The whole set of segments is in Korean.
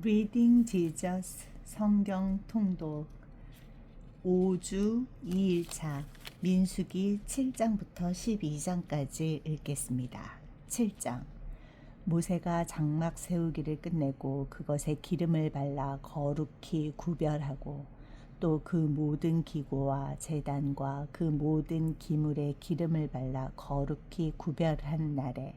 Reading Jesus 성경 통독 5주 2일차 민수기 7장부터 12장까지 읽겠습니다. 7장 모세가 장막 세우기를 끝내고 그것에 기름을 발라 거룩히 구별하고 또 그 모든 기구와 제단과 그 모든 기물에 기름을 발라 거룩히 구별한 날에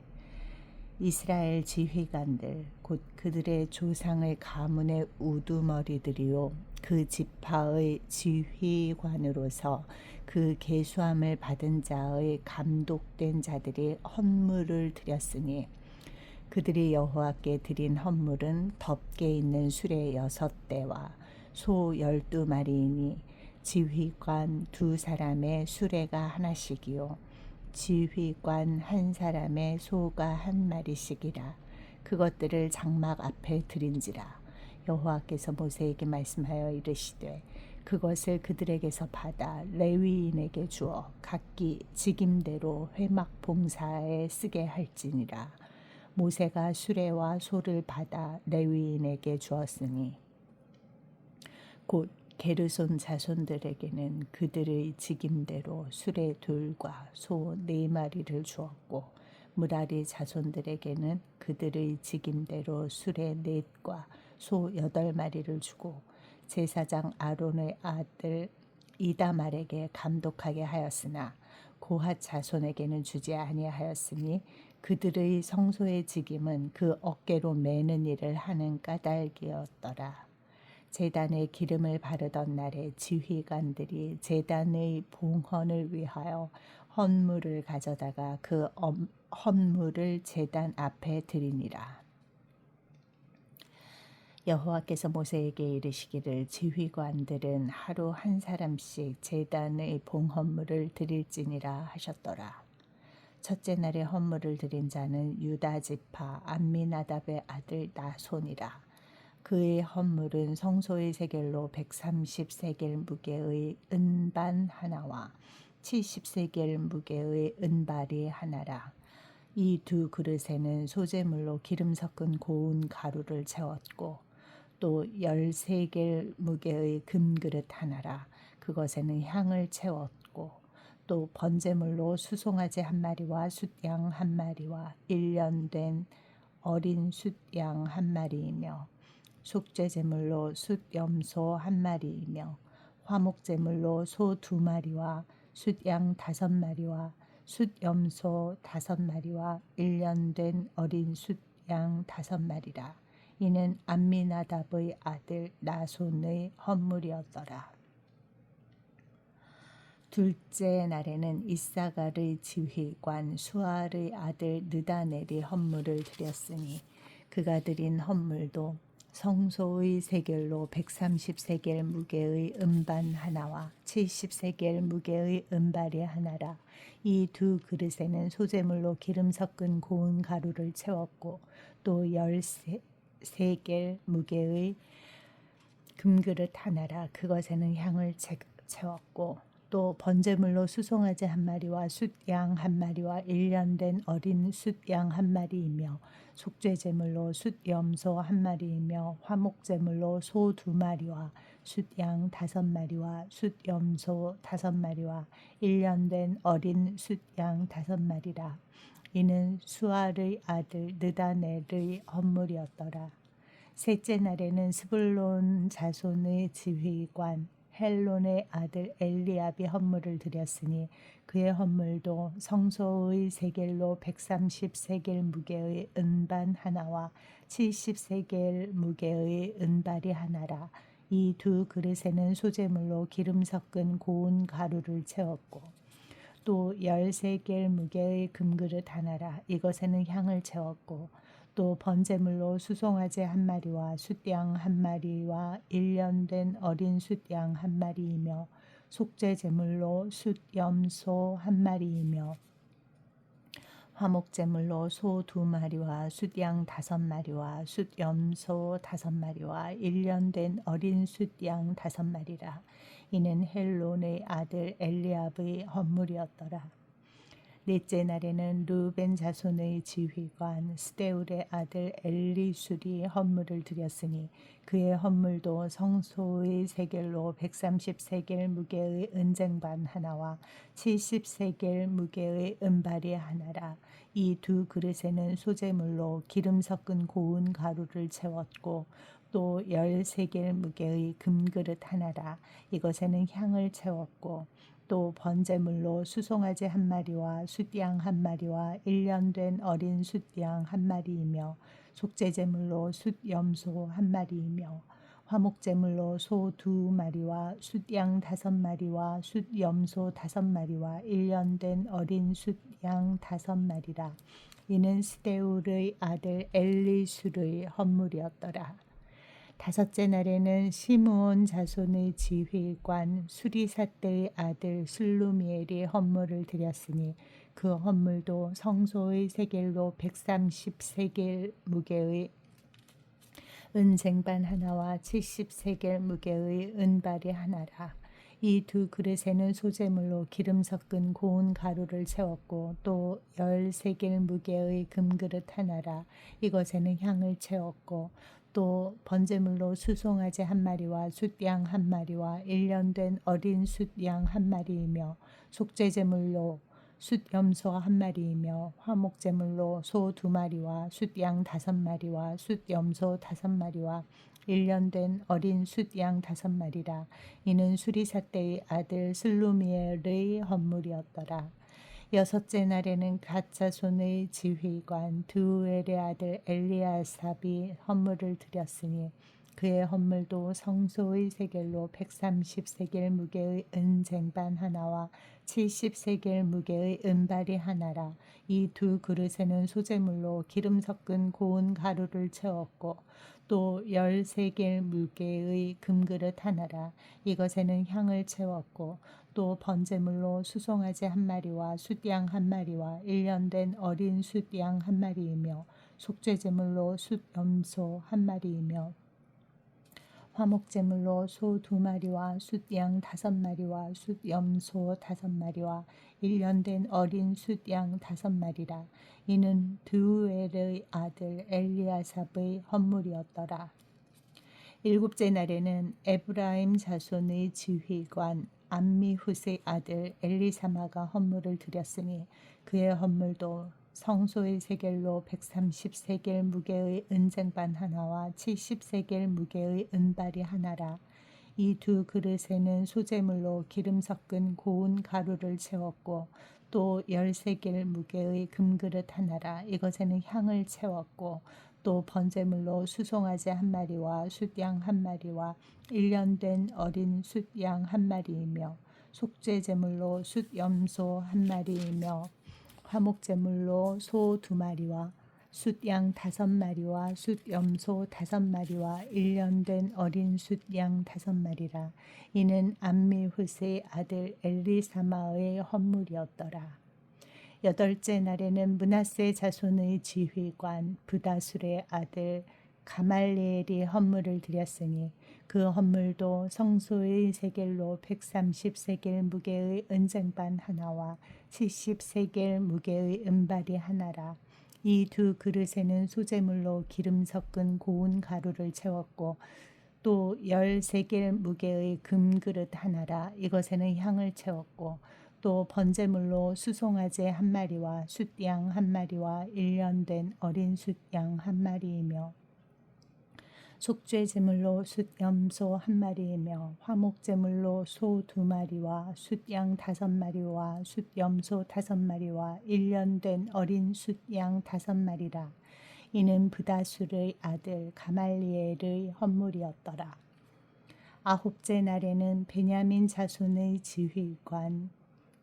이스라엘 지휘관들 곧 그들의 조상의 가문의 우두머리들이요 그 지파의 지휘관으로서 그 계수함을 받은 자의 감독된 자들이 헌물을 드렸으니 그들이 여호와께 드린 헌물은 덮개 있는 수레 6대와 소 12마리이니 지휘관 2사람의 수레가 하나씩이요 지휘관 1사람의 소가 1마리씩이라. 그것들을 장막 앞에 드린지라. 여호와께서 모세에게 말씀하여 이르시되 그것을 그들에게서 받아 레위인에게 주어 각기 직임대로 회막 봉사에 쓰게 할지니라. 모세가 수레와 소를 받아 레위인에게 주었으니 곧 게르손 자손들에게는 그들의 직임대로 수레 2과 소 4마리를 주었고 무라리 자손들에게는 그들의 직임대로 수레 4과 소 8마리를 주고 제사장 아론의 아들 이다말에게 감독하게 하였으나 고핫 자손에게는 주지 아니하였으니 그들의 성소의 직임은 그 어깨로 매는 일을 하는 까닭이었더라. 제단에 기름을 바르던 날에 지휘관들이 제단의 봉헌을 위하여 헌물을 가져다가 그 헌물을 제단 앞에 드리니라. 여호와께서 모세에게 이르시기를 지휘관들은 하루 1사람씩 제단의 봉헌물을 드릴지니라 하셨더라. 첫째 날에 헌물을 드린 자는 유다 지파 암미나답의 아들 나손이라. 그의 헌물은 성소의 세겔로 130세겔 무게의 은반 하나와 70세겔 무게의 은발이 하나라. 이 2 그릇에는 소재물로 기름 섞은 고운 가루를 채웠고 또 10세겔 무게의 금그릇 하나라. 그것에는 향을 채웠고 또 번제물로 수송아지 1마리와 숫양 1마리와 1년 된 어린 숫양 1마리이며 속죄제물로 숫염소 1마리이며 화목제물로 소 2마리와 숫양 5마리와 숫염소 5마리와 1년 된 어린 숫양 5마리라. 이는 암미나답의 아들 나손의 헌물이었더라. 둘째 날에는 이사갈의 지휘관 수알의 아들 느다넬이 헌물을 드렸으니 그가 드린 헌물도 성소의 세겔로 130세겔 무게의 은반 하나와 70세겔 무게의 은발이 하나라. 이 2 그릇에는 소재물로 기름 섞은 고운 가루를 채웠고 또 10세겔 무게의 금그릇 하나라. 그것에는 향을 채웠고 또 번제물로 수송아지 1마리와 숫양 1마리와 1년 된 어린 숫양 1마리이며 속죄제물로 숫염소 1마리이며 화목제물로 소 2마리와 숫양 5마리와 숫염소 5마리와 1년 된 어린 숫양 5마리라. 이는 수알의 아들 느다넬의 헌물이었더라. 셋째 날에는 스불론 자손의 지휘관 헬론의 아들 엘리압이 헌물을 드렸으니 그의 헌물도 성소의 세겔로 130세겔 무게의 은반 하나와 70세겔 무게의 은발이 하나라. 이 2 그릇에는 소재물로 기름 섞은 고운 가루를 채웠고 또 10세겔 무게의 금그릇 하나라. 이것에는 향을 채웠고 또 번제물로 수송아지 1마리와 숫양 1마리와 1년 된 어린 숫양 1마리이며 속죄제물로 숫염소 1마리이며 화목제물로 소 2마리와 숫양 5마리와 숫염소 5마리와 1년 된 어린 숫양 5마리라. 이는 헬론의 아들 엘리압의 헌물이었더라. 넷째 날에는 르벤 자손의 지휘관 스데울의 아들 엘리술이 헌물을 드렸으니 그의 헌물도 성소의 세겔로 130세겔 무게의 은쟁반 하나와 70세겔 무게의 은발이 하나라. 이 두 그릇에는 소재물로 기름 섞은 고운 가루를 채웠고 또 10세겔 무게의 금그릇 하나라. 이것에는 향을 채웠고 또 번제물로 수송아지 한 마리와 숫양 한 마리와 1년 된 어린 숫양 한 마리이며 속죄제물로 숫염소 한 마리이며 화목제물로 소 2마리와 숫양 5마리와 숫염소 5마리와 1년 된 어린 숫양 5마리라. 이는 스데울의 아들 엘리술의 헌물이었더라. 다섯째 날에는 시므온 자손의 지휘관 수리사대의 아들 슬루미엘이 헌물을 드렸으니 그 헌물도 성소의 세겔로 130세겔 무게의 은쟁반 하나와 70세겔 무게의 은발이 하나라. 이 두 그릇에는 소재물로 기름 섞은 고운 가루를 채웠고 또 10세겔 무게의 금그릇 하나라. 이것에는 향을 채웠고 또 번제물로 수송아지 한 마리와 숫양 한 마리와 1년 된 어린 숫양 한 마리이며 속죄제물로 숫염소 한 마리이며 화목제물로 소 2마리와 숫양 5마리와 숫염소 5마리와 1년 된 어린 숫양 5마리라. 이는 수리사대의 아들 슬루미엘의 헌물이었더라. 여섯째 날에는 갓 자손의 지휘관 드우엘의 아들 엘리아삽이 헌물을 드렸으니 그의 헌물도 성소의 세겔로 130세겔 무게의 은쟁반 하나와 70세겔 무게의 은발이 하나라. 이 두 그릇에는 소재물로 기름 섞은 고운 가루를 채웠고 또 10세겔 무게의 금그릇 하나라. 이것에는 향을 채웠고 또 번제물로 수송아지 한 마리와 숫양 한 마리와 1년 된 어린 숫양 한 마리이며 속죄제물로 숫염소 한 마리이며 화목제물로 소 2마리와 숫양 5마리와 숫염소 5마리와 1년 된 어린 숫양 5마리라. 이는 드우엘의 아들 엘리아삽의 헌물이었더라. 일곱째 날에는 에브라임 자손의 지휘관 암미훗의 아들 엘리사마가 헌물을 드렸으니 그의 헌물도 성소의 세겔로 130세겔 무게의 은쟁반 하나와 70세겔 무게의 은발이 하나라. 이 두 그릇에는 소재물로 기름 섞은 고운 가루를 채웠고 또 10세겔 무게의 금그릇 하나라. 이것에는 향을 채웠고 또 번제물로 수송아지 한 마리와 숫양 한 마리와 1년 된 어린 숫양 한 마리이며 속죄제물로 숫염소 한 마리이며 화목제물로 소 2마리와 숫양 5마리와 숫염소 5마리와 1년 된 어린 숫양 5마리라. 이는 암미훗의 아들 엘리사마의 헌물이었더라. 여덟째 날에는 므낫세 자손의 지휘관 브다술의 아들 가말리엘이 헌물을 드렸으니 그 헌물도 성소의 세겔로 130세겔 무게의 은쟁반 하나와 70세겔 무게의 은발이 하나라. 이 두 그릇에는 소재물로 기름 섞은 고운 가루를 채웠고 또 10세겔 무게의 금그릇 하나라. 이것에는 향을 채웠고 또 번제물로 수송아지 한 마리와 숫양 한 마리와 1년 된 어린 숫양 한 마리이며 속죄제물로 숫염소 한 마리이며 화목제물로 소 2마리와 숫양 5마리와 숫염소 5마리와 1년 된 어린 숫양 5마리라. 이는 브다술의 아들 가말리엘의 헌물이었더라. 아홉째 날에는 베냐민 자손의 지휘관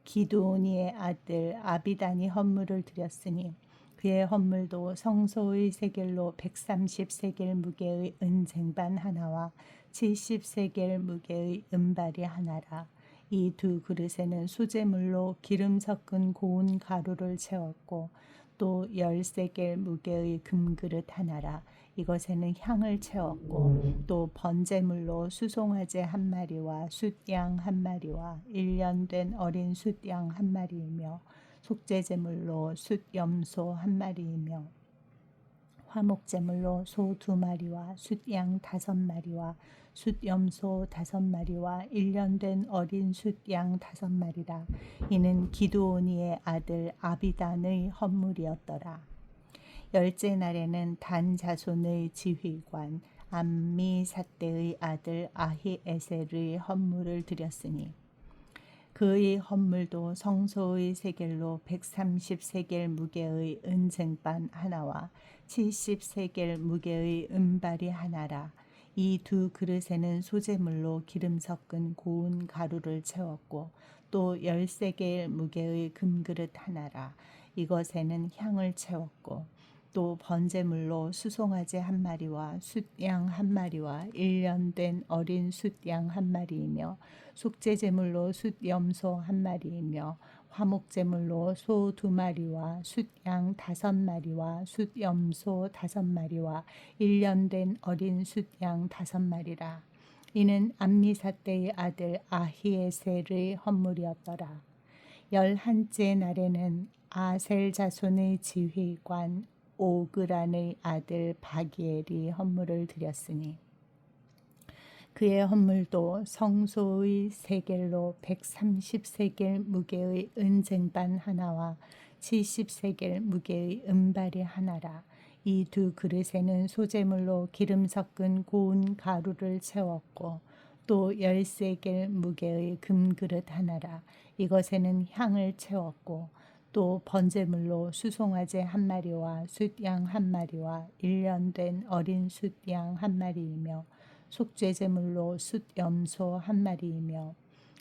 기드오니의 아들 아비단이 헌물을 드렸으니 그의 헌물도 성소의 세겔로 130세겔 무게의 은쟁반 하나와 70세겔 무게의 은발이 하나라. 이 두 그릇에는 소재물로 기름 섞은 고운 가루를 채웠고 또 10세겔 무게의 금그릇 하나라. 이것에는 향을 채웠고 또 번제물로 수송아지 한 마리와 숫양 한 마리와 1년 된 어린 숫양 한 마리이며 속죄제물로 숫 염소 한 마리이며 화목제물로 소 2마리와 숫양 5마리와 숫 염소 5마리와 1년 된 어린 숫양 5마리라. 이는 기드오니의 아들 아비단의 헌물이었더라. 열째 날에는 단 자손의 지휘관 암미사대의 아들 아히에셀의 헌물을 드렸으니 그의 헌물도 성소의 세겔로 130세겔 무게의 은쟁반 하나와 70세겔 무게의 은발이 하나라. 이 2그릇에는 소재물로 기름 섞은 고운 가루를 채웠고 또 10세겔 무게의 금그릇 하나라. 이것에는 향을 채웠고 또 번제물로 수송아지 한 마리와 숫양 한 마리와 1년 된 어린 숫양 한 마리이며 속죄제물로 숫염소 한 마리이며 화목제물로 소 2마리와 숫양 5마리와 숫염소 5마리와 1년 된 어린 숫양 5마리라. 이는 암미사대의 아들 아히에셀의 헌물이었더라. 11째 날에는 아셀 자손의 지휘관 오그란의 아들 바기엘이 헌물을 드렸으니 그의 헌물도 성소의 세겔로 130세겔 무게의 은쟁반 하나와 70세겔 무게의 은발이 하나라. 이 2그릇에는 소재물로 기름 섞은 고운 가루를 채웠고 또 10세겔 무게의 금그릇 하나라. 이것에는 향을 채웠고 또 번제물로 수송아지 한 마리와 숫양 한 마리와 1년 된 어린 숫양 한 마리이며 속죄제물로 숫염소 한 마리이며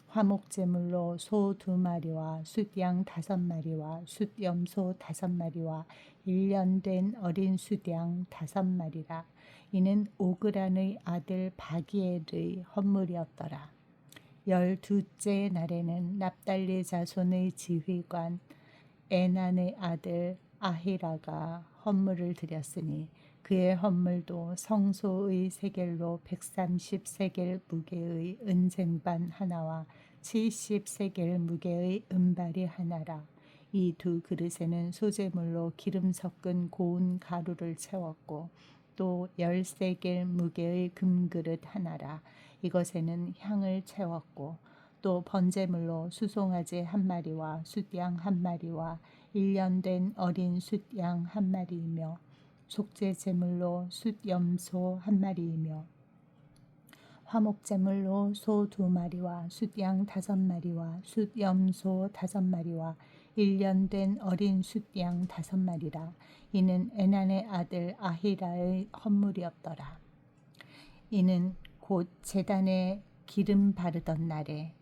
화목제물로 소 2마리와 숫양 5마리와 숫염소 5마리와 1년 된 어린 숫양 5마리라. 이는 오그란의 아들 바기엘의 헌물이었더라. 12째 날에는 납달리 자손의 지휘관 에난의 아들 아히라가 헌물을 드렸으니 그의 헌물도 성소의 세겔로 130세겔 무게의 은쟁반 하나와 70세겔 무게의 은발이 하나라. 이 2그릇에는 소재물로 기름 섞은 고운 가루를 채웠고 또 10세겔 무게의 금그릇 하나라. 이것에는 향을 채웠고 또 번제물로 수송아지 한 마리와 숫양 한 마리와 1년 된 어린 숫양 한 마리이며 속죄제물로 숫염소 한 마리이며 화목제물로 소 2마리와 숫양 5마리와 숫염소 5마리와 1년 된 어린 숫양 5마리라. 이는 에난의 아들 아히라의 헌물이었더라. 이는 곧 제단에 기름 바르던 날에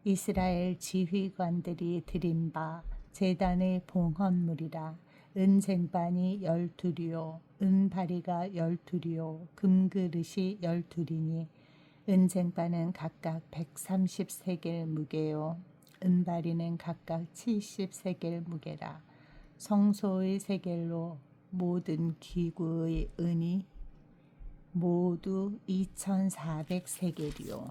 이스라엘 지휘관들이 드린 바 제단의 봉헌물이라. 은쟁반이 12리요 은바리가 12리요 금그릇이 12리니 은쟁반은 각각 130세겔 무게요 은바리는 각각 70세겔 무게라. 성소의 세겔로 모든 기구의 은이 모두 2400세겔이요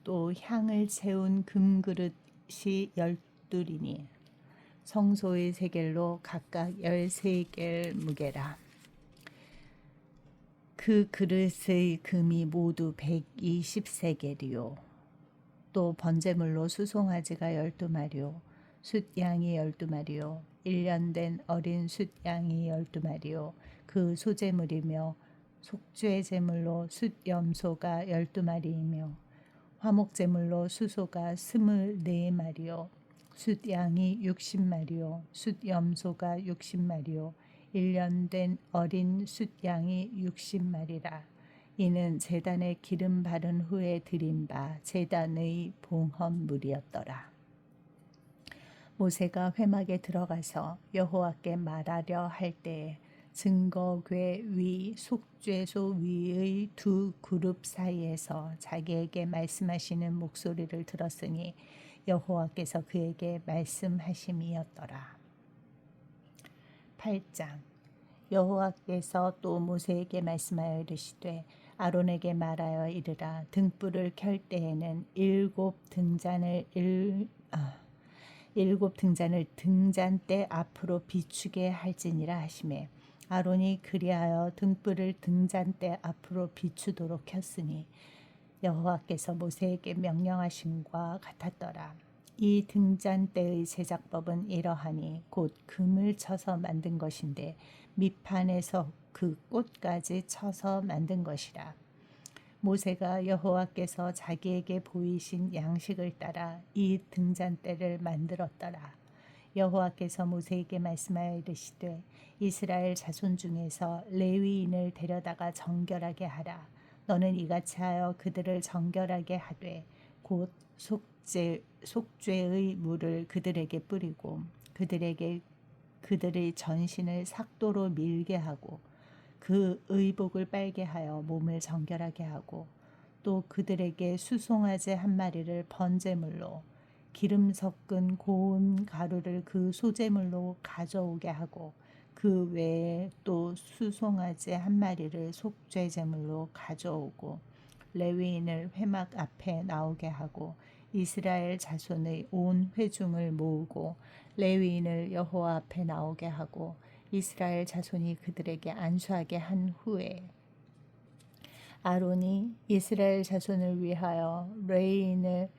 또 향을 채운 금그릇이 12리니 성소의 세겔로 각각 10세겔 무게라. 그 그릇의 금이 모두 120세겔이요 또 번제물로 수송아지가 12마리요 숫양이 12마리요 1년 된 어린 숫양이 12마리요 그 소제물이며 속죄제물로 숫염소가 12마리이며 화목제물로 수소가 24마리요 숫양이 60마리요 숫염소가 60마리요 1년 된 어린 숫양이 60마리라. 이는 제단에 기름 바른 후에 드린 바 제단의 봉헌물이었더라. 모세가 회막에 들어가서 여호와께 말하려 할 때에 증거궤 위 속죄소 위의 2그룹 사이에서 자기에게 말씀하시는 목소리를 들었으니 여호와께서 그에게 말씀하심이었더라. 8장. 여호와께서 또 모세에게 말씀하여 이르시되 아론에게 말하여 이르라. 등불을 켤 때에는 7 등잔을 일곱 등잔을 등잔대 앞으로 비추게 할지니라 하시매 아론이 그리하여 등불을 등잔대 앞으로 비추도록 켰으니 여호와께서 모세에게 명령하심과 같았더라. 이 등잔대의 제작법은 이러하니 곧 금을 쳐서 만든 것인데 밑판에서 그 꽃까지 쳐서 만든 것이라. 모세가 여호와께서 자기에게 보이신 양식을 따라 이 등잔대를 만들었더라. 여호와께서 모세에게 말씀하여 이르시되 이스라엘 자손 중에서 레위인을 데려다가 정결하게 하라. 너는 이같이 하여 그들을 정결하게 하되 곧 속죄의 물을 그들에게 뿌리고 그들의 전신을 삭도로 밀게 하고 그 의복을 빨게 하여 몸을 정결하게 하고 또 그들에게 수송아지 한 마리를 번제물로 기름 섞은 고운 가루를 그 소제물로 가져오게 하고 그 외에 또 수송아지 한 마리를 속죄제물로 가져오고 레위인을 회막 앞에 나오게 하고 이스라엘 자손의 온 회중을 모으고 레위인을 여호와 앞에 나오게 하고 이스라엘 자손이 그들에게 안수하게 한 후에 아론이 이스라엘 자손을 위하여 레위인을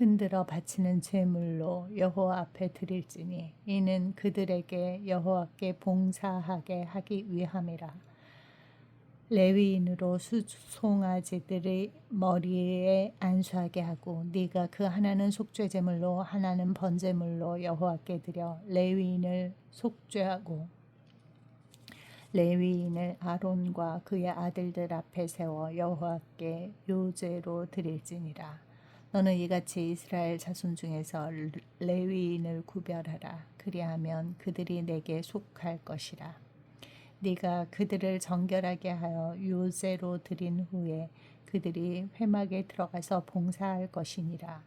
흔들어 바치는 제물로 여호와 앞에 드릴지니 이는 그들에게 여호와께 봉사하게 하기 위함이라. 레위인으로 수송아지들의 머리에 안수하게 하고 네가 그 하나는 속죄제물로 하나는 번제물로 여호와께 드려 레위인을 속죄하고 레위인을 아론과 그의 아들들 앞에 세워 여호와께 요제로 드릴지니라. 너는 이같이 이스라엘 자손 중에서 레위인을 구별하라. 그리하면 그들이 내게 속할 것이라. 네가 그들을 정결하게 하여 요제로 드린 후에 그들이 회막에 들어가서 봉사할 것이니라.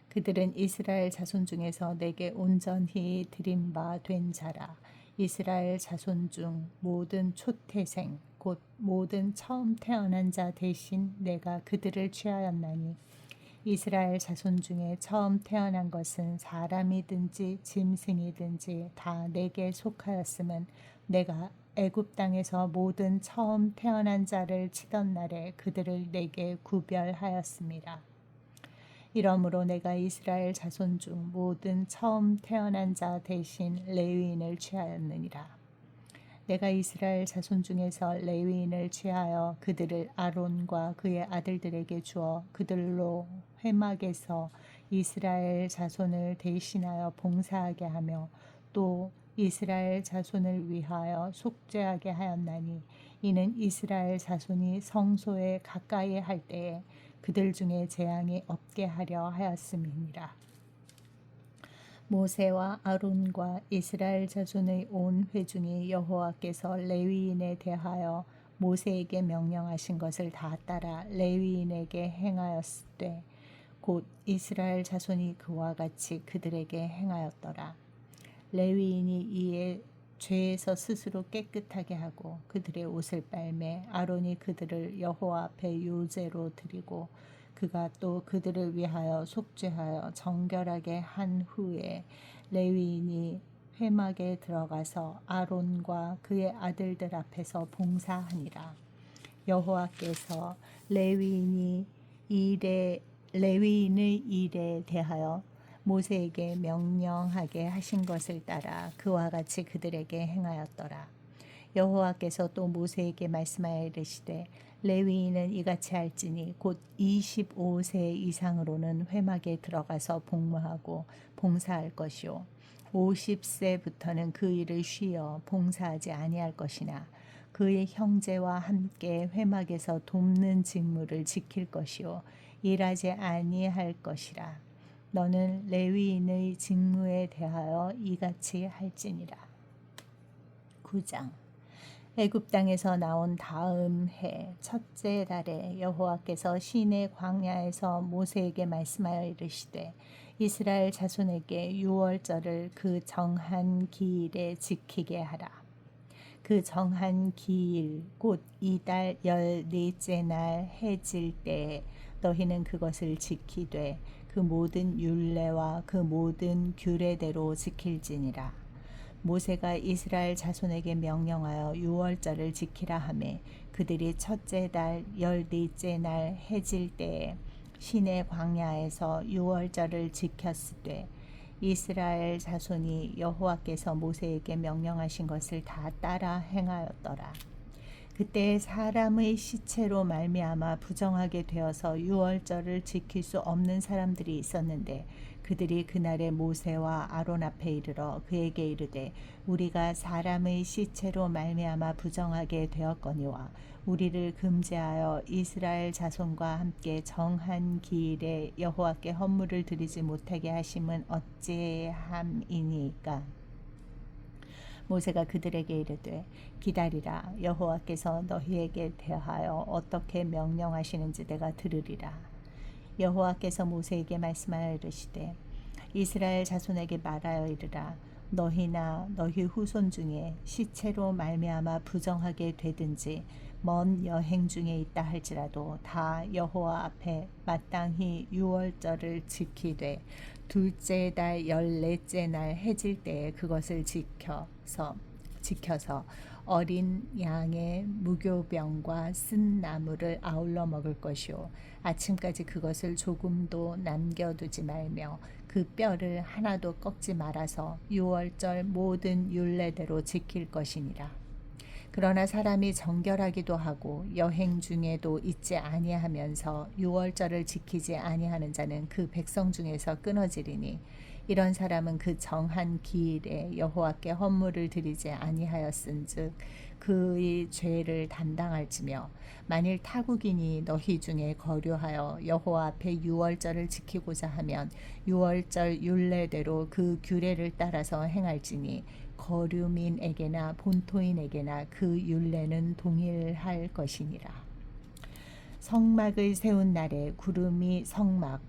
그들은 이스라엘 자손 중에서 내게 온전히 드린 바 된 자라. 이스라엘 자손 중 모든 초태생 곧 모든 처음 태어난 자 대신 내가 그들을 취하였나니 이스라엘 자손 중에 처음 태어난 것은 사람이든지 짐승이든지 다 내게 속하였음은 내가 애굽 땅에서 모든 처음 태어난 자를 치던 날에 그들을 내게 구별하였습니다. 이러므로 내가 이스라엘 자손 중 모든 처음 태어난 자 대신 레위인을 취하였느니라. 내가 이스라엘 자손 중에서 레위인을 취하여 그들을 아론과 그의 아들들에게 주어 그들로 회막에서 이스라엘 자손을 대신하여 봉사하게 하며 또 이스라엘 자손을 위하여 속죄하게 하였나니 이는 이스라엘 자손이 성소에 가까이 할 때에 그들 중에 재앙이 없게 하려 하였음이니라. 모세와 아론과 이스라엘 자손의 온 회중이 여호와께서 레위인에 대하여 모세에게 명령하신 것을 다 따라 레위인에게 행하였으되 곧 이스라엘 자손이 그와 같이 그들에게 행하였더라. 레위인이 이에 죄에서 스스로 깨끗하게 하고 그들의 옷을 빨매 아론이 그들을 여호와 앞에 요제로 드리고 그가 또 그들을 위하여 속죄하여 정결하게 한 후에 레위인이 회막에 들어가서 아론과 그의 아들들 앞에서 봉사하니라. 여호와께서 레위인의 일에 대하여 모세에게 명령하게 하신 것을 따라 그와 같이 그들에게 행하였더라. 여호와께서 또 모세에게 말씀하여 이르시되 레위인은 이같이 할지니 곧 25세 이상으로는 회막에 들어가서 복무하고 봉사할 것이요 50세부터는 그 일을 쉬어 봉사하지 아니할 것이나 그의 형제와 함께 회막에서 돕는 직무를 지킬 것이요 일하지 아니할 것이라. 너는 레위인의 직무에 대하여 이같이 할지니라. 9장. 애굽 땅에서 나온 다음 해 첫째 달에 여호와께서 시내 광야에서 모세에게 말씀하여 이르시되 이스라엘 자손에게 유월절을 그 정한 기일에 지키게 하라. 그 정한 기일 곧 이달 14째 날 해질 때에 너희는 그것을 지키되 그 모든 율례와 그 모든 규례대로 지킬지니라. 모세가 이스라엘 자손에게 명령하여 유월절을 지키라 하매 그들이 첫째 달 열넷째 날 해질 때에 시내 광야에서 유월절을 지켰으되 이스라엘 자손이 여호와께서 모세에게 명령하신 것을 다 따라 행하였더라. 그때 사람의 시체로 말미암아 부정하게 되어서 유월절을 지킬 수 없는 사람들이 있었는데 그들이 그날에 모세와 아론 앞에 이르러 그에게 이르되 우리가 사람의 시체로 말미암아 부정하게 되었거니와 우리를 금제하여 이스라엘 자손과 함께 정한 기일에 여호와께 헌물을 드리지 못하게 하심은 어찌함이니까. 모세가 그들에게 이르되 기다리라. 여호와께서 너희에게 대하여 어떻게 명령하시는지 내가 들으리라. 여호와께서 모세에게 말씀하여 이르시되 이스라엘 자손에게 말하여 이르라. 너희나 너희 후손 중에 시체로 말미암아 부정하게 되든지 먼 여행 중에 있다 할지라도 다 여호와 앞에 마땅히 유월절을 지키되 둘째 달 열넷째 날 해질 때에 그것을 지켜서 어린 양의 무교병과 쓴 나물을 아울러 먹을 것이요 아침까지 그것을 조금도 남겨두지 말며 그 뼈를 하나도 꺾지 말아서 유월절 모든 율례대로 지킬 것이니라. 그러나 사람이 정결하기도 하고 여행 중에도 있지 아니하면서 유월절을 지키지 아니하는 자는 그 백성 중에서 끊어지리니 이런 사람은 그 정한 기일에 여호와께 헌물을 드리지 아니하였은즉 그의 죄를 담당할지며 만일 타국인이 너희 중에 거류하여 여호와 앞에 유월절을 지키고자 하면 유월절 율례대로 그 규례를 따라서 행할지니 거류민에게나 본토인에게나 그 율례는 동일할 것이니라. 성막을 세운 날에 구름이 성막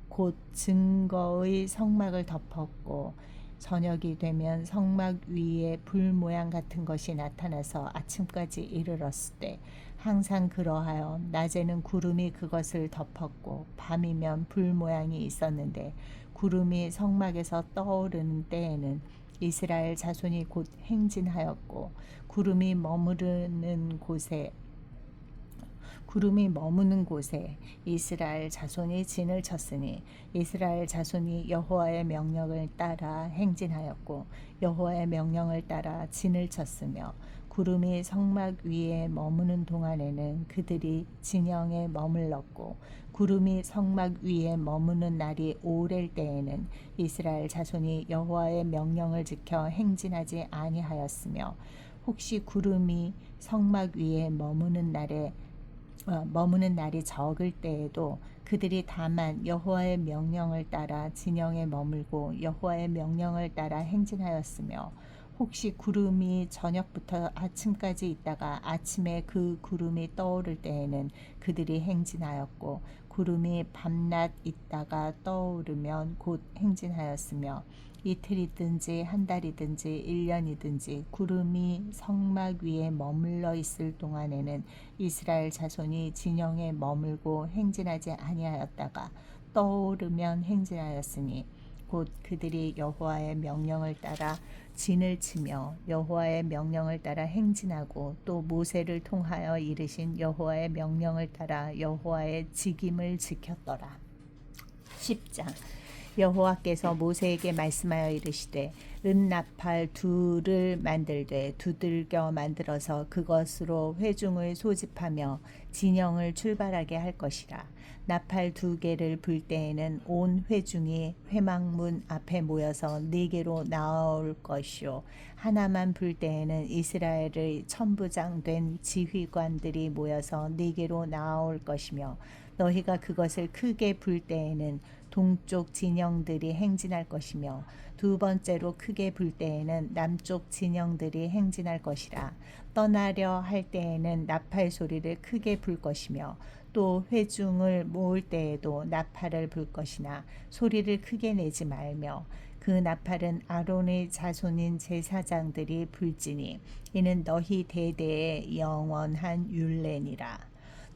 곧 증거의 성막을 덮었고 저녁이 되면 성막 위에 불 모양 같은 것이 나타나서 아침까지 이르렀을 때 항상 그러하여 낮에는 구름이 그것을 덮었고 밤이면 불 모양이 있었는데 구름이 성막에서 떠오르는 때에는 이스라엘 자손이 곧 행진하였고 구름이 머무는 곳에 이스라엘 자손이 진을 쳤으니 이스라엘 자손이 여호와의 명령을 따라 행진하였고 여호와의 명령을 따라 진을 쳤으며 구름이 성막 위에 머무는 동안에는 그들이 진영에 머물렀고 구름이 성막 위에 머무는 날이 오랠 때에는 이스라엘 자손이 여호와의 명령을 지켜 행진하지 아니하였으며 혹시 구름이 성막 위에 머무는 날이 적을 때에도 그들이 다만 여호와의 명령을 따라 진영에 머물고 여호와의 명령을 따라 행진하였으며 혹시 구름이 저녁부터 아침까지 있다가 아침에 그 구름이 떠오를 때에는 그들이 행진하였고 구름이 밤낮 있다가 떠오르면 곧 행진하였으며 이틀이든지 한 달이든지 1년이든지 구름이 성막 위에 머물러 있을 동안에는 이스라엘 자손이 진영에 머물고 행진하지 아니하였다가 떠오르면 행진하였으니 곧 그들이 여호와의 명령을 따라 진을 치며 여호와의 명령을 따라 행진하고 또 모세를 통하여 이르신 여호와의 명령을 따라 여호와의 직임을 지켰더라. 10장 여호와께서 모세에게 말씀하여 이르시되 은나팔 둘을 만들되 두들겨 만들어서 그것으로 회중을 소집하며 진영을 출발하게 할 것이라. 나팔 2개를 불 때에는 온 회중이 회막문 앞에 모여서 4개로 나올 것이요 하나만 불 때에는 이스라엘의 천부장 된 지휘관들이 모여서 4개로 나올 것이며 너희가 그것을 크게 불 때에는 동쪽 진영들이 행진할 것이며 2번째로 크게 불 때에는 남쪽 진영들이 행진할 것이라. 떠나려 할 때에는 나팔 소리를 크게 불 것이며 또 회중을 모을 때에도 나팔을 불 것이나 소리를 크게 내지 말며 그 나팔은 아론의 자손인 제사장들이 불지니 이는 너희 대대의 영원한 율례니라.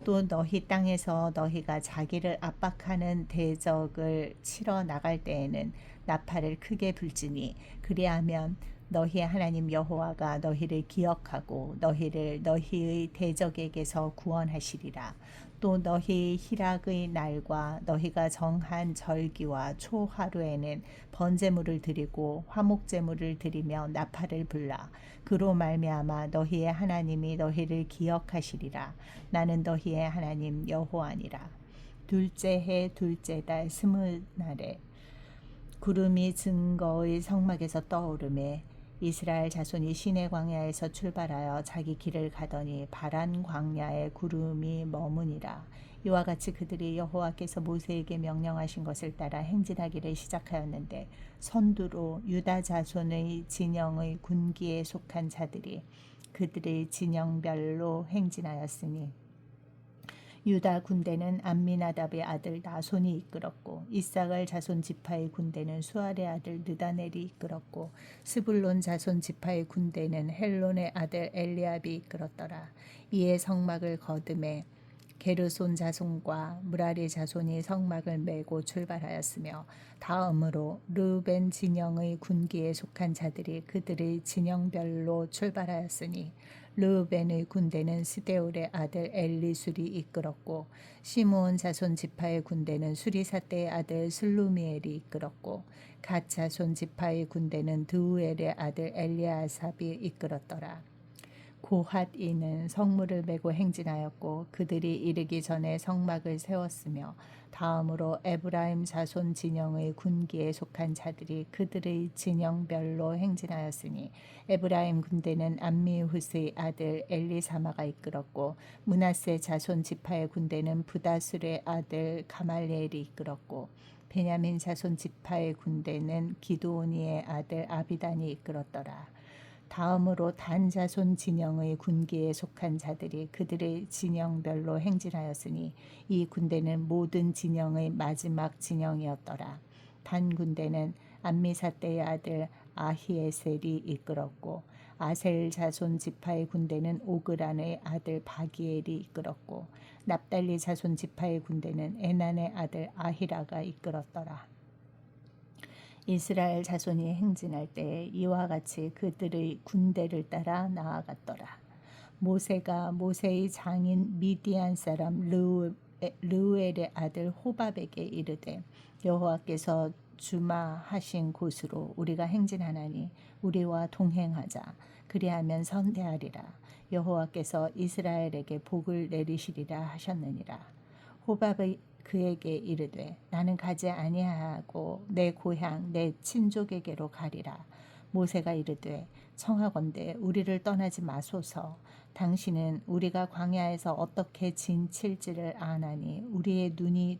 또 너희 땅에서 너희가 자기를 압박하는 대적을 치러 나갈 때에는 나팔을 크게 불지니 그리하면 너희 하나님 여호와가 너희를 기억하고 너희를 너희의 대적에게서 구원하시리라. 또 너희 희락의 날과 너희가 정한 절기와 초하루에는 번제물을 드리고 화목제물을 드리며 나팔을 불라. 그로 말미암아 너희의 하나님이 너희를 기억하시리라. 나는 너희의 하나님 여호와니라. 둘째 해 둘째 달 20날에 구름이 증거의 성막에서 떠오르매 이스라엘 자손이 시내 광야에서 출발하여 자기 길을 가더니 바란 광야에 구름이 머무니라. 이와 같이 그들이 여호와께서 모세에게 명령하신 것을 따라 행진하기를 시작하였는데 선두로 유다 자손의 진영의 군기에 속한 자들이 그들의 진영별로 행진하였으니 유다 군대는 암미나답의 아들 나손이 이끌었고 이사갈 자손 지파의 군대는 수알의 아들 느다넬이 이끌었고 스불론 자손 지파의 군대는 헬론의 아들 엘리압이 이끌었더라. 이에 성막을 거듭해 게르손 자손과 무라리 자손이 성막을 메고 출발하였으며 다음으로 르벤 진영의 군기에 속한 자들이 그들의 진영별로 출발하였으니 르벤의 군대는 스데울의 아들 엘리술이 이끌었고 시므온 자손 지파의 군대는 수리사대의 아들 슬루미엘이 이끌었고 갓 자손 지파의 군대는 드우엘의 아들 엘리아삽이 이끌었더라. 고핫이는 성물을 메고 행진하였고 그들이 이르기 전에 성막을 세웠으며 다음으로 에브라임 자손 진영의 군기에 속한 자들이 그들의 진영별로 행진하였으니 에브라임 군대는 암미후스의 아들 엘리사마가 이끌었고 므낫세 자손 지파의 군대는 부다술의 아들 가말리엘이 이끌었고 베냐민 자손 지파의 군대는 기드오니의 아들 아비단이 이끌었더라. 다음으로 단 자손 진영의 군기에 속한 자들이 그들의 진영별로 행진하였으니 이 군대는 모든 진영의 마지막 진영이었더라. 단 군대는 암미사대의 아들 아히에셀이 이끌었고 아셀 자손 지파의 군대는 오그란의 아들 바기엘이 이끌었고 납달리 자손 지파의 군대는 에난의 아들 아히라가 이끌었더라. 이스라엘 자손이 행진할 때 이와 같이 그들의 군대를 따라 나아갔더라. 모세가 모세의 장인 미디안 사람 르우엘의 아들 호밥에게 이르되 여호와께서 주마하신 곳으로 우리가 행진하나니 우리와 동행하자. 그리하면 선대하리라. 여호와께서 이스라엘에게 복을 내리시리라 하셨느니라. 호밥의 그에게 이르되 나는 가지 아니하고 내 고향 내 친족에게로 가리라. 모세가 이르되 청하건대 우리를 떠나지 마소서. 당신은 우리가 광야에서 어떻게 진칠지를 아나니 우리의 눈이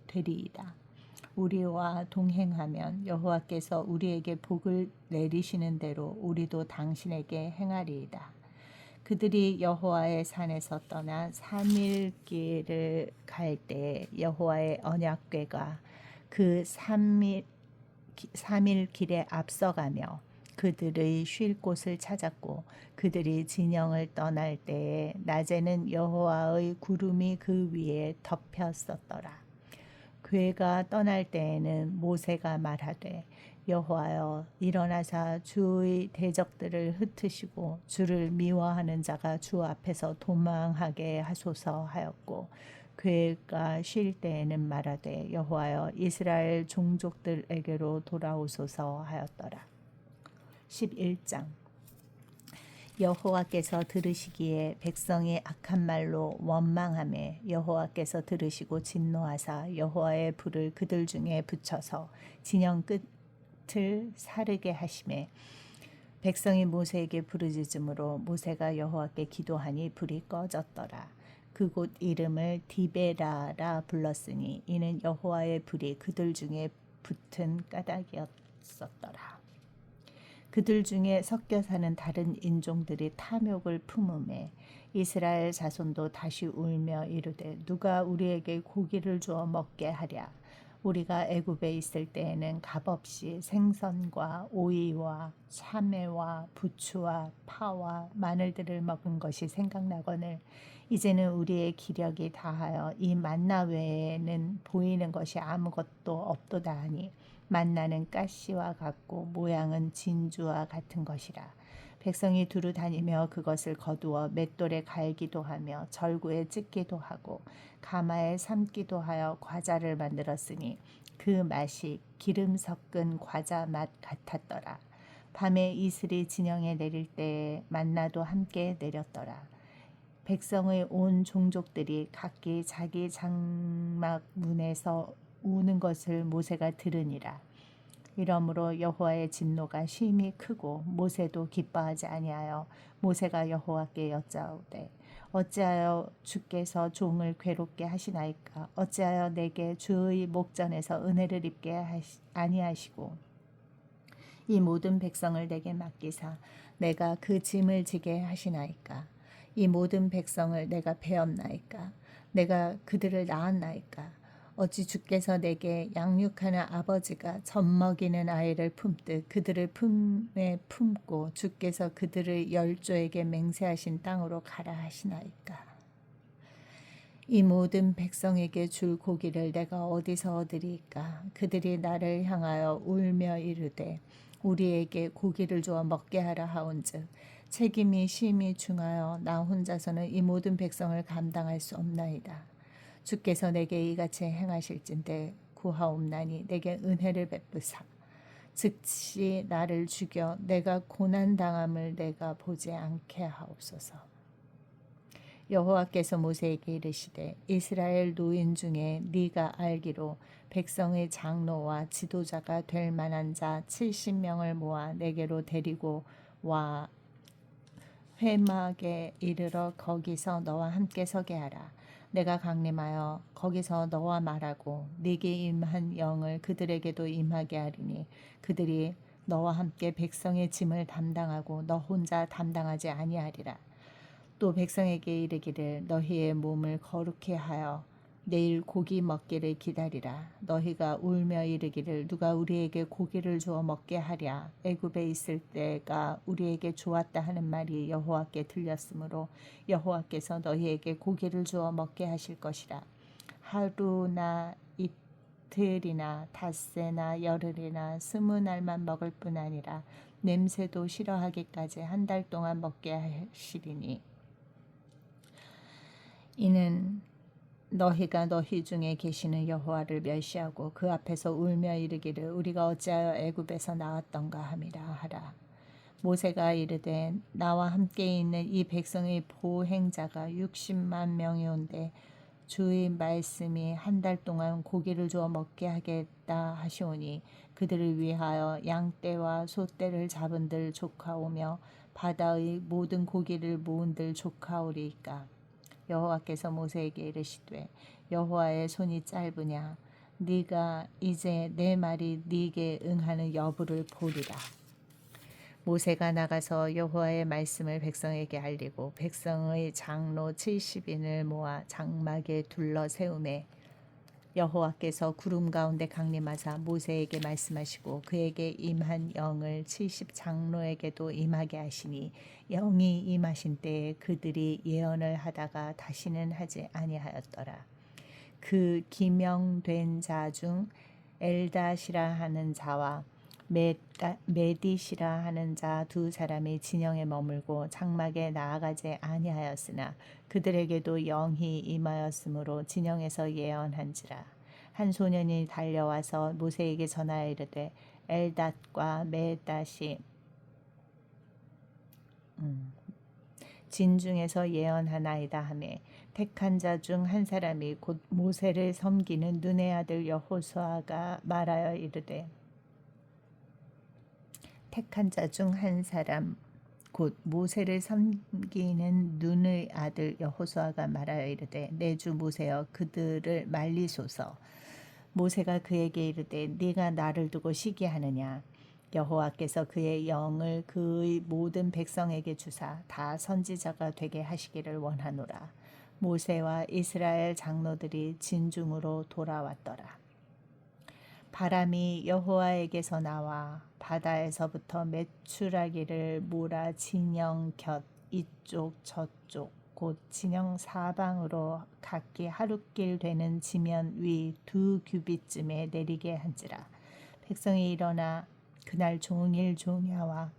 되리이다. 우리와 동행하면 여호와께서 우리에게 복을 내리시는 대로 우리도 당신에게 행하리이다. 그들이 여호와의 산에서 떠나 3일 길을 갈 때 여호와의 언약궤가 그 3일 길에 앞서가며 그들의 쉴 곳을 찾았고 그들이 진영을 떠날 때에 낮에는 여호와의 구름이 그 위에 덮였었더라. 궤가 떠날 때에는 모세가 말하되 여호와여 일어나사 주의 대적들을 흩으시고 주를 미워하는 자가 주 앞에서 도망하게 하소서 하였고 궤가 쉴 때에는 말하되 여호와여 이스라엘 종족들에게로 돌아오소서 하였더라. 11장 여호와께서 들으시기에 백성이 악한 말로 원망하매 여호와께서 들으시고 진노하사 여호와의 불을 그들 중에 붙여서 진영 끝을 사르게 하시매 백성이 모세에게 부르짖음으로 모세가 여호와께 기도하니 불이 꺼졌더라. 그곳 이름을 디베라라 불렀으니 이는 여호와의 불이 그들 중에 붙은 까닭이었었더라. 그들 중에 섞여 사는 다른 인종들이 탐욕을 품음에 이스라엘 자손도 다시 울며 이르되 누가 우리에게 고기를 주어 먹게 하랴. 우리가 애굽에 있을 때에는 값없이 생선과 오이와 참외와 부추와 파와 마늘들을 먹은 것이 생각나거늘 이제는 우리의 기력이 다하여 이 만나 외에는 보이는 것이 아무것도 없도다 하니 만나는 가시와 같고 모양은 진주와 같은 것이라. 백성이 두루 다니며 그것을 거두어 맷돌에 갈기도 하며 절구에 찢기도 하고 가마에 삶기도 하여 과자를 만들었으니 그 맛이 기름 섞은 과자 맛 같았더라. 밤에 이슬이 진영에 내릴 때에 만나도 함께 내렸더라. 백성의 온 종족들이 각기 자기 장막 문에서 우는 것을 모세가 들으니라. 이러므로 여호와의 진노가 심히 크고 모세도 기뻐하지 아니하여 모세가 여호와께 여짜오되 어찌하여 주께서 종을 괴롭게 하시나이까? 어찌하여 내게 주의 목전에서 은혜를 입게 아니하시고 이 모든 백성을 내게 맡기사 내가 그 짐을 지게 하시나이까? 이 모든 백성을 내가 배웠나이까? 내가 그들을 낳았나이까? 어찌 주께서 내게 양육하는 아버지가 젖먹이는 아이를 품듯 그들을 품에 품고 주께서 그들을 열조에게 맹세하신 땅으로 가라 하시나이까? 이 모든 백성에게 줄 고기를 내가 어디서 얻으리까? 그들이 나를 향하여 울며 이르되 우리에게 고기를 주어 먹게 하라 하온즉 책임이 심히 중하여 나 혼자서는 이 모든 백성을 감당할 수 없나이다. 주께서 내게 이같이 행하실진대 구하옵나니 내게 은혜를 베푸사 즉시 나를 죽여 내가 고난당함을 내가 보지 않게 하옵소서. 여호와께서 모세에게 이르시되 이스라엘 노인 중에 네가 알기로 백성의 장로와 지도자가 될 만한 자 70명을 모아 내게로 데리고 와 회막에 이르러 거기서 너와 함께 서게 하라. 내가 강림하여 거기서 너와 말하고 네게 임한 영을 그들에게도 임하게 하리니 그들이 너와 함께 백성의 짐을 담당하고 너 혼자 담당하지 아니하리라. 또 백성에게 이르기를 너희의 몸을 거룩히 하여 내일 고기 먹기를 기다리라. 너희가 울며 이르기를 누가 우리에게 고기를 주어 먹게 하랴. 애굽에 있을 때가 우리에게 좋았다 하는 말이 여호와께 들렸으므로 여호와께서 너희에게 고기를 주어 먹게 하실 것이라. 하루나 이틀이나 닷새나 열흘이나 20날만 먹을 뿐 아니라 냄새도 싫어하기까지 한 달 동안 먹게 하시리니 이는 너희가 너희 중에 계시는 여호와를 멸시하고 그 앞에서 울며 이르기를 우리가 어찌하여 애굽에서 나왔던가 함이라 하라. 모세가 이르되 나와 함께 있는 이 백성의 보행자가 60만 명이온데 주의 말씀이 한 달 동안 고기를 주어 먹게 하겠다 하시오니 그들을 위하여 양떼와 소떼를 잡은들 조카오며 바다의 모든 고기를 모은들 조카오리이까. 여호와께서 모세에게 이르시되 여호와의 손이 짧으냐 네가 이제 내 말이 네게 응하는 여부를 보리라. 모세가 나가서 여호와의 말씀을 백성에게 알리고 백성의 장로 70인을 모아 장막에 둘러 세우매 여호와께서 구름 가운데 강림하사 모세에게 말씀하시고 그에게 임한 영을 70 장로에게도 임하게 하시니 영이 임하신 때에 그들이 예언을 하다가 다시는 하지 아니하였더라. 그 기명된 자 중 엘닷이라 하는 자와 메디시라 하는 자 두 사람이 진영에 머물고 장막에 나아가지 아니하였으나 그들에게도 영이 임하였으므로 진영에서 예언한지라. 한 소년이 달려와서 모세에게 전하여 이르되 엘닷과 메닷이 진중에서 예언하나이다 하매 택한 자 중 한 사람이 곧 모세를 섬기는 눈의 아들 여호수아가 말하여 이르되 택한 자 중 한 사람 곧 모세를 섬기는 눈의 아들 여호수아가 말하여 이르되 내 주 모세여 그들을 말리소서. 모세가 그에게 이르되 네가 나를 두고 시기하느냐. 여호와께서 그의 영을 그의 모든 백성에게 주사 다 선지자가 되게 하시기를 원하노라. 모세와 이스라엘 장로들이 진중으로 돌아왔더라. 바람이 여호와에게서 나와 바다에서부터 메추라기를 몰아 진영 곁 이쪽 저쪽 곧 진영 사방으로 각기 하룻길 되는 지면 위 2규빗쯤에 내리게 한지라. 백성이 일어나 그날 종일 종야와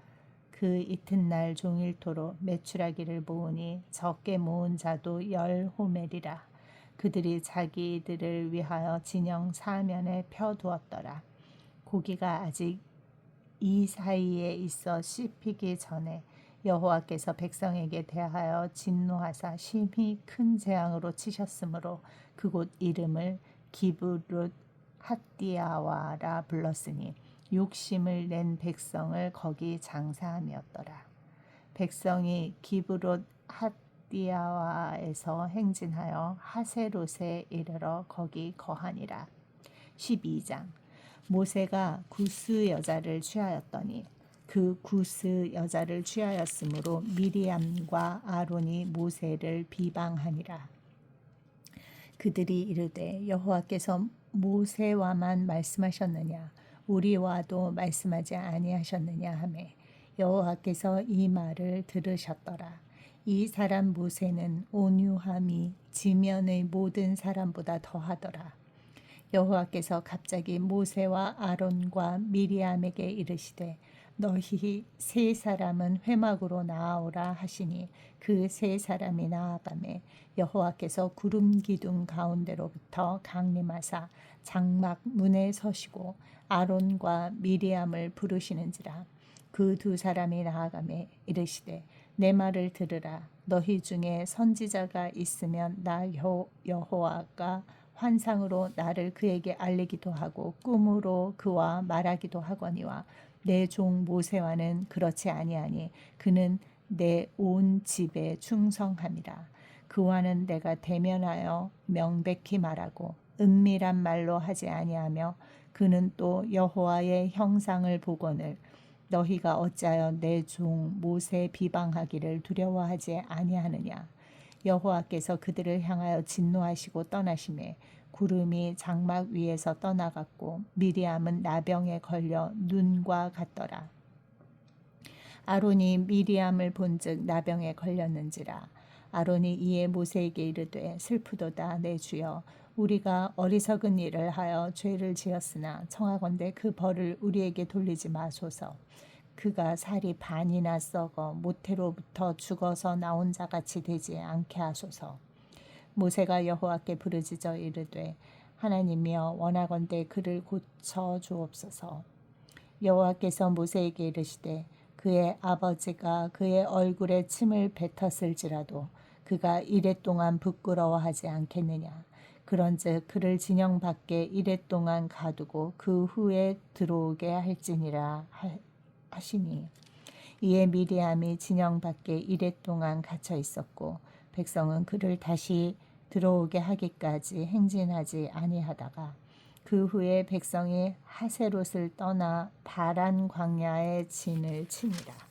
그 이튿날 종일토록 메추라기를 모으니 적게 모은 자도 10호멜이라. 그들이 자기들을 위하여 진영 사면에 펴두었더라. 고기가 아직 이 사이에 있어 씹히기 전에 여호와께서 백성에게 대하여 진노하사 심히 큰 재앙으로 치셨으므로 그곳 이름을 기브룻 핫디아와라 불렀으니 욕심을 낸 백성을 거기 장사함이었더라. 백성이 기브롯 핫디아와에서 행진하여 하세롯에 이르러 거기 거하니라. 12장. 모세가 구스 여자를 취하였더니 그 구스 여자를 취하였으므로 미리암과 아론이 모세를 비방하니라. 그들이 이르되 여호와께서 모세와만 말씀하셨느냐 우리와도 말씀하지 아니하셨느냐 하매 여호와께서 이 말을 들으셨더라. 이 사람 모세는 온유함이 지면의 모든 사람보다 더하더라. 여호와께서 갑자기 모세와 아론과 미리암에게 이르시되 너희 세 사람은 회막으로 나아오라 하시니 그 세 사람이 나아가매 여호와께서 구름 기둥 가운데로부터 강림하사 장막 문에 서시고 아론과 미리암을 부르시는지라. 그 두 사람이 나아가매 이르시되 내 말을 들으라. 너희 중에 선지자가 있으면 나 여호와가 환상으로 나를 그에게 알리기도 하고 꿈으로 그와 말하기도 하거니와 내 종 모세와는 그렇지 아니하니 그는 내 온 집에 충성함이라. 그와는 내가 대면하여 명백히 말하고 은밀한 말로 하지 아니하며 그는 또 여호와의 형상을 보거늘 너희가 어찌하여 내 종 모세 비방하기를 두려워하지 아니하느냐. 여호와께서 그들을 향하여 진노하시고 떠나시매 구름이 장막 위에서 떠나갔고 미리암은 나병에 걸려 눈과 같더라. 아론이 미리암을 본즉 나병에 걸렸는지라. 아론이 이에 모세에게 이르되 슬프도다 내 주여 우리가 어리석은 일을 하여 죄를 지었으나 청하건대 그 벌을 우리에게 돌리지 마소서. 그가 살이 반이나 썩어 모태로부터 죽어서 나온 자같이 되지 않게 하소서. 모세가 여호와께 부르짖어 이르되 하나님이여 원하건대 그를 고쳐 주옵소서. 여호와께서 모세에게 이르시되 그의 아버지가 그의 얼굴에 침을 뱉었을지라도 그가 이랫동안 부끄러워하지 않겠느냐. 그런즉 그를 진영 밖에 이랫동안 가두고 그 후에 들어오게 할지니라 하시니 이에 미리암이 진영 밖에 이랫동안 갇혀 있었고 백성은 그를 다시 들어오게 하기까지 행진하지 아니하다가 그 후에 백성이 하세롯을 떠나 바란 광야에 진을 치니라.